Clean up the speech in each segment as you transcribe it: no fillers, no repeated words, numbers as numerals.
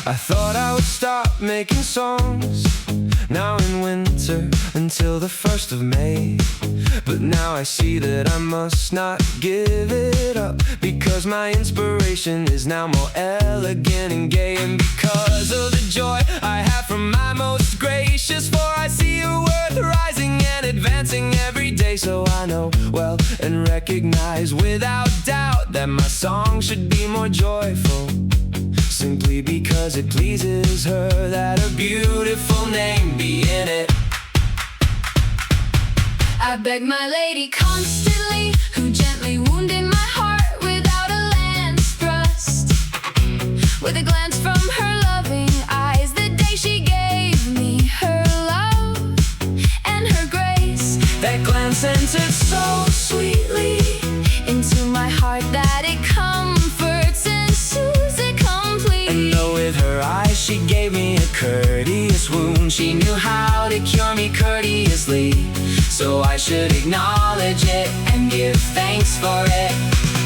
I thought I would stop making songs now in winter until the 1st of May. But now I see that I must not give it up, because my inspiration is now more elegant and gay. And because of the joy I have from my most gracious, for I see a worth rising and advancing every day. So I know well and recognize without doubt that my song should be more joyful, simply because it pleases her that her beautiful name be in it. I beg my lady constantly, who gently wounded my heart without a lance thrust. With a glance from her loving eyes, the day she gave me her love and her grace. That glance entered so sweetly into my heart that it comforts and soothes it complete. And though with her eyes she gave me a courteous wound, she knew how to cure me courteously. So I should acknowledge it and give thanks for it.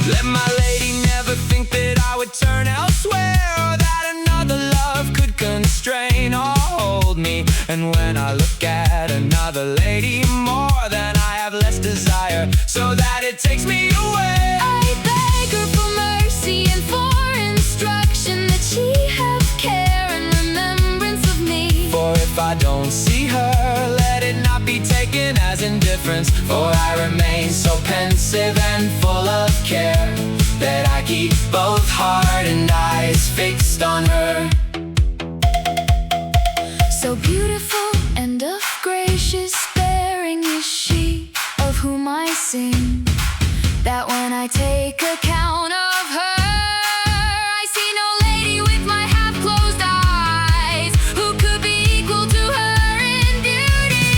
Let my lady never think that I would turn elsewhere, or that another love could constrain or hold me. And when I look at another lady more, then I have less desire, so that it takes me away. I beg her for mercy and for instruction, that she have care and remembrance of me. For if I don't see her, let it not be taken as indifference, for I remain so pensive and full of care, that I keep both heart and eyes fixed on her. So beautiful and of gracious bearing is she, of whom I sing, that when I take account of her, I see no lady with my half-closed eyes who could be equal to her in beauty.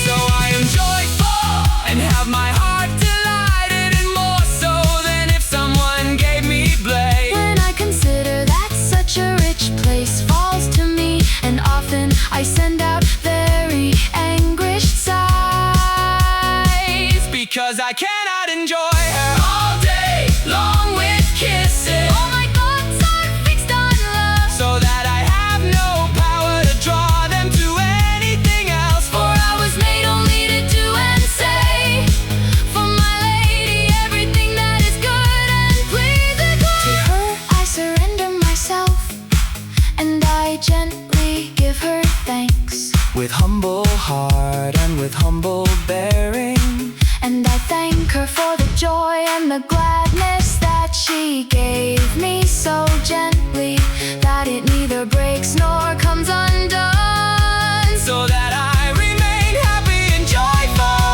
So I am joyful and have my heart delighted, and more so than if someone gave me blame. When I consider that such a rich place falls to me, and often I send out very anguished sighs, because I cannot enjoy her all day long with kisses. all my thoughts are fixed on love, So that I have no power to draw them to anything else. for I was made only to do and say for my lady everything that is good and pleasing. To her I surrender myself, and I gently give her thanks, With humble heart and with humble bearing, and I thank her for the joy and the gladness that she gave me so gently, that it neither breaks nor comes undone. so that I remain happy and joyful.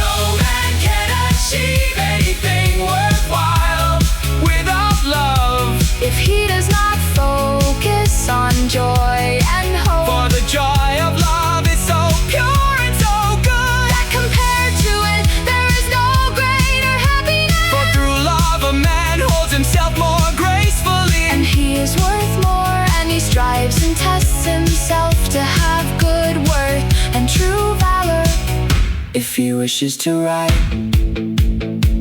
No man can achieve anything worthwhile without love, If he does not focus on joy and hope, for the joy of love is so pure and so good, that compared to it there is no greater happiness. for through love a man holds himself more gracefully. And he is worth more, and he strives and tests himself to have good worth and true valor. If he wishes to write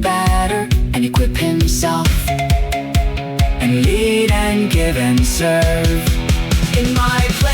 better and equip himself, and lead and give and serve in my place.